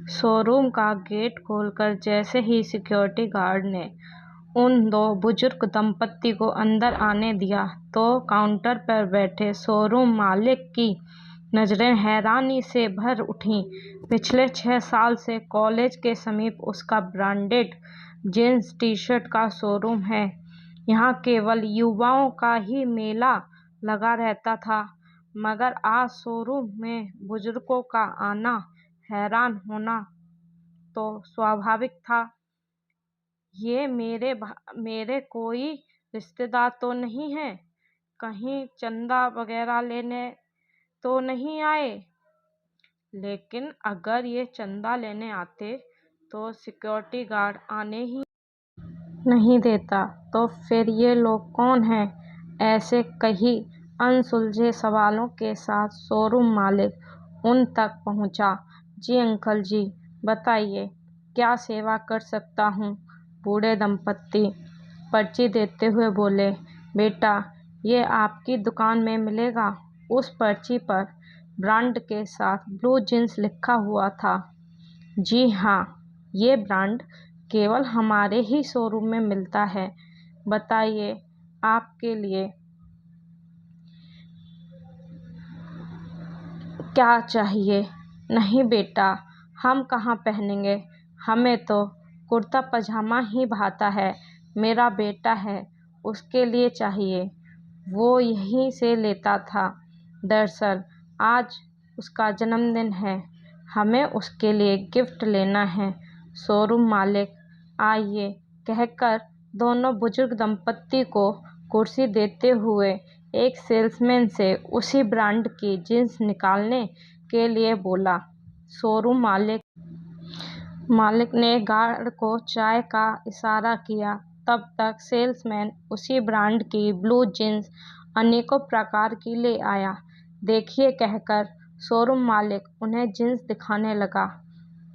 Showroom का gate खोलकर जैसे ही सिक्योरिटी गार्ड ने उन दो बुजुर्ग दंपत्ति को अंदर आने दिया तो काउंटर पर बैठे शोरूम मालिक की नजरें हैरानी से भर उठीं। पिछले 6 साल से कॉलेज के समीप उसका ब्रांडेड जींस टी-शर्ट का शोरूम है। यहाँ केवल युवाओं का ही मेला लगा रहता था, मगर आज शोरूम में बुजुर्गों का आना, हैरान होना तो स्वाभाविक था। ये मेरे कोई रिश्तेदार तो नहीं है, कहीं चंदा वगैरह लेने तो नहीं आए। लेकिन अगर ये चंदा लेने आते तो सिक्योरिटी गार्ड आने ही नहीं देता। तो फिर ये लोग कौन हैं? ऐसे कई अनसुलझे सवालों के साथ शोरूम मालिक उन तक पहुंचा। जी अंकल जी, बताइए क्या सेवा कर सकता हूँ? बूढ़े दंपत्ति पर्ची देते हुए बोले। बेटा, ये आपकी दुकान में मिलेगा। उस पर्ची पर ब्रांड के साथ ब्लू जींस लिखा हुआ था। जी हाँ, ये ब्रांड केवल हमारे ही शोरूम में मिलता है। बताइए आपके लिए क्या चाहिए? नहीं बेटा, हम कहाँ पहनेंगे, हमें तो कुर्ता पजामा ही भाता है। मेरा बेटा है, उसके लिए चाहिए, वो यहीं से लेता था। दरअसल आज उसका जन्मदिन है, हमें उसके लिए गिफ्ट लेना है। शोरूम मालिक आइए कहकर दोनों बुजुर्ग दंपत्ति को कुर्सी देते हुए एक सेल्समैन से उसी ब्रांड की जींस निकालने के लिए बोला। शोरूम मालिक ने गार्ड को चाय का इशारा किया। तब तक सेल्समैन उसी ब्रांड की ब्लू जींस अनेकों प्रकार की ले आया। देखिए कहकर शोरूम मालिक उन्हें जींस दिखाने लगा।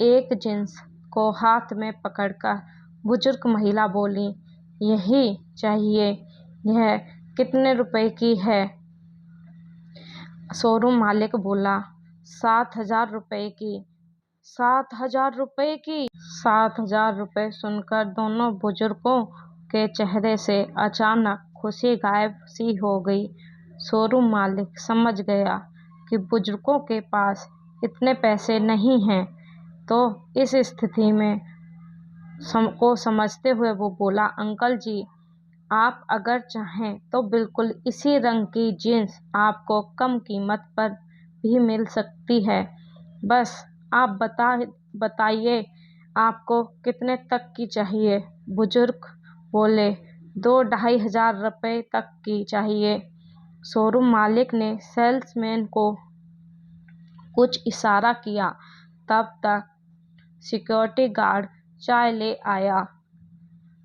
एक जींस को हाथ में पकड़कर बुजुर्ग महिला बोली, यही चाहिए। यह कितने रुपए की है? शोरूम मालिक बोला, 7,000 रुपए की। 7,000 रुपए की? 7,000 रुपए सुनकर दोनों बुजुर्गों के चेहरे से अचानक खुशी गायब सी हो गई। शोरूम मालिक समझ गया कि बुजुर्गों के पास इतने पैसे नहीं हैं। तो इस स्थिति में को समझते हुए वो बोला, अंकल जी, आप अगर चाहें तो बिल्कुल इसी रंग की जीन्स आपको कम कीमत पर भी मिल सकती है। बस आप बताइए आपको कितने तक की चाहिए? बुजुर्ग बोले, 2-2,500 रुपये तक की चाहिए। शोरूम मालिक ने सेल्समैन को कुछ इशारा किया। तब तक सिक्योरिटी गार्ड चाय ले आया।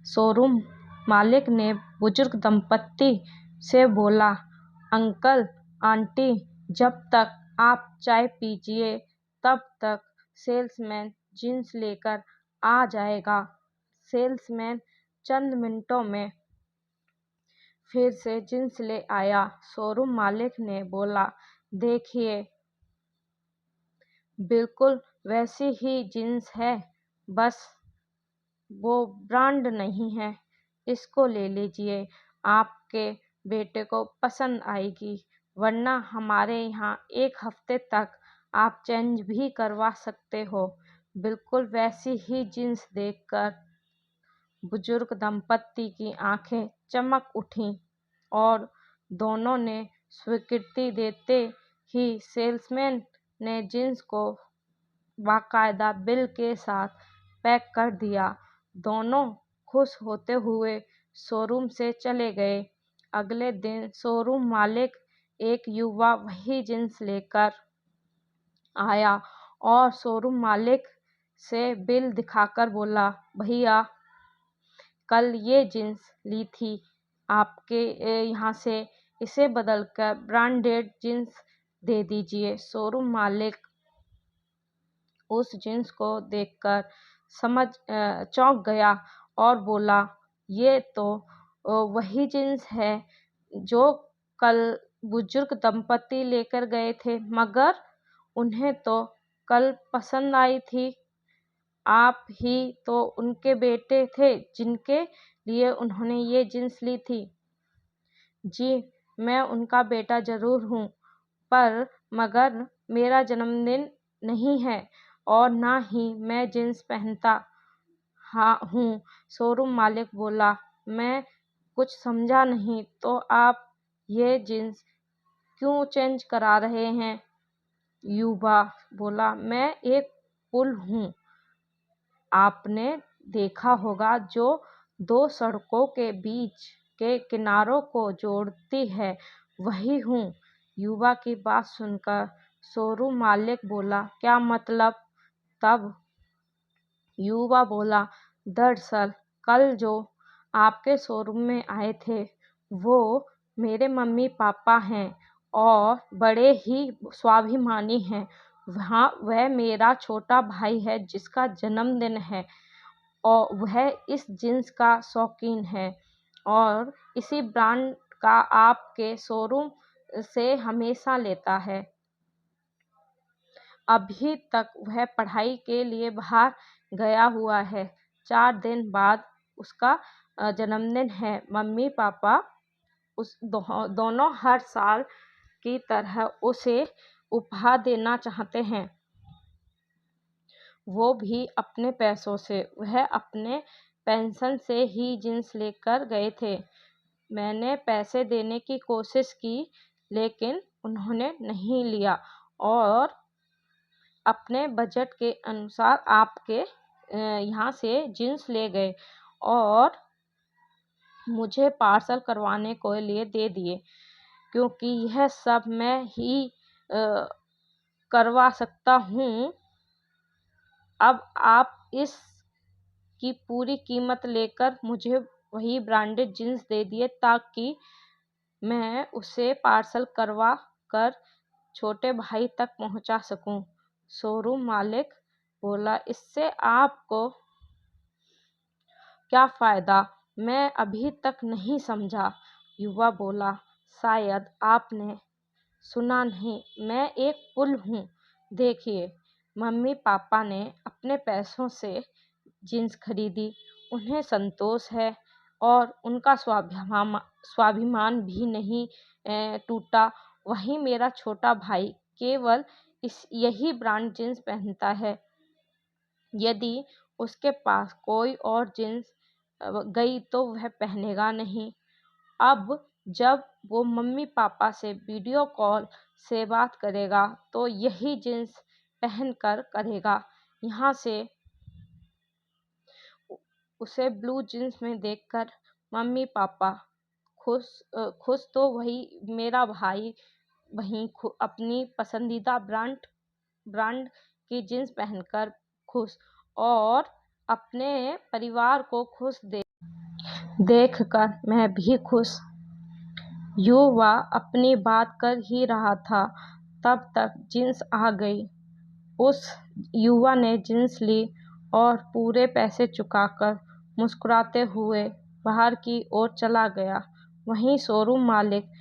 शोरूम मालिक ने बुजुर्ग दंपत्ति से बोला, अंकल आंटी, जब तक आप चाय पीजिए तब तक सेल्समैन जींस लेकर आ जाएगा। सेल्समैन चंद मिनटों में फिर से जींस ले आया। शोरूम मालिक ने बोला, देखिए बिल्कुल वैसी ही जींस है, बस वो ब्रांड नहीं है। इसको ले लीजिए, आपके बेटे को पसंद आएगी, वरना हमारे यहाँ 1 हफ्ते तक आप चेंज भी करवा सकते हो। बिल्कुल वैसी ही जींस देखकर बुजुर्ग दंपत्ति की आंखें चमक उठीं और दोनों ने स्वीकृति देते ही सेल्समैन ने जींस को बाकायदा बिल के साथ पैक कर दिया। दोनों खुश होते हुए शोरूम से चले गए। अगले दिन शोरूम मालिक एक युवा वही जींस लेकर आया और शोरूम मालिक से बिल दिखाकर बोला, भैया कल ये जींस ली थी आपके यहाँ से, इसे बदलकर ब्रांडेड जींस दे दीजिए। शोरूम मालिक उस जींस को देखकर चौंक गया और बोला, ये तो वही जींस है जो कल बुजुर्ग दंपत्ति लेकर गए थे, मगर उन्हें तो कल पसंद आई थी। आप ही तो उनके बेटे थे जिनके लिए उन्होंने ये जींस ली थी। जी, मैं उनका बेटा ज़रूर हूँ, पर मगर मेरा जन्मदिन नहीं है और ना ही मैं जींस पहनता हूँ। शोरूम मालिक बोला। मैं कुछ समझा नहीं, तो आप ये जींस क्यों चेंज करा रहे हैं? युवा बोला। मैं एक पुल हूँ, आपने देखा होगा, जो दो सड़कों के बीच के किनारों को जोड़ती है, वही हूँ। युवा की बात सुनकर शोरूम मालिक बोला। क्या मतलब? तब युवा बोला, दरअसल कल जो आपके शोरूम में आए थे, वो मेरे मम्मी पापा हैं और बड़े ही स्वाभिमानी हैं। वह मेरा छोटा भाई है जिसका जन्मदिन है और वह इस जींस का शौकीन है और इसी ब्रांड का आपके शोरूम से हमेशा लेता है। अभी तक वह पढ़ाई के लिए बाहर गया हुआ है। 4 दिन बाद उसका जन्मदिन है। मम्मी पापा दोनों हर साल की तरह उसे उपहार देना चाहते हैं, वो भी अपने पैसों से। वह अपने पेंशन से ही जींस लेकर गए थे। मैंने पैसे देने की कोशिश की, लेकिन उन्होंने नहीं लिया और अपने बजट के अनुसार आपके यहाँ से जींस ले गए और मुझे पार्सल करवाने के लिए दे दिए, क्योंकि यह सब मैं ही करवा सकता हूँ। अब आप इस की पूरी कीमत लेकर मुझे वही ब्रांडेड जींस दे दिए, ताकि मैं उसे पार्सल करवा कर छोटे भाई तक पहुंचा सकूं। शोरूम मालिक बोला। इससे आपको क्या फ़ायदा? मैं अभी तक नहीं समझा। युवा बोला। शायद आपने सुना नहीं, मैं एक पुल हूँ। देखिए, मम्मी पापा ने अपने पैसों से जीन्स खरीदी, उन्हें संतोष है और उनका स्वाभिमान भी नहीं टूटा। वहीं मेरा छोटा भाई केवल यही ब्रांड जीन्स पहनता है। यदि उसके पास कोई और जीन्स गई तो वह पहनेगा नहीं। अब जब वो मम्मी पापा से वीडियो कॉल से बात करेगा तो यही जीन्स पहन कर करेगा। यहाँ से उसे ब्लू जीन्स में देखकर मम्मी पापा खुश तो वही मेरा भाई वहीं अपनी पसंदीदा ब्रांड की जीन्स पहनकर खुश और अपने परिवार को खुश देखकर मैं भी खुश। युवा अपनी बात कर ही रहा था, तब तक जीन्स आ गई। उस युवा ने जीन्स ली और पूरे पैसे चुकाकर मुस्कुराते हुए बाहर की ओर चला गया। वहीं शोरूम मालिक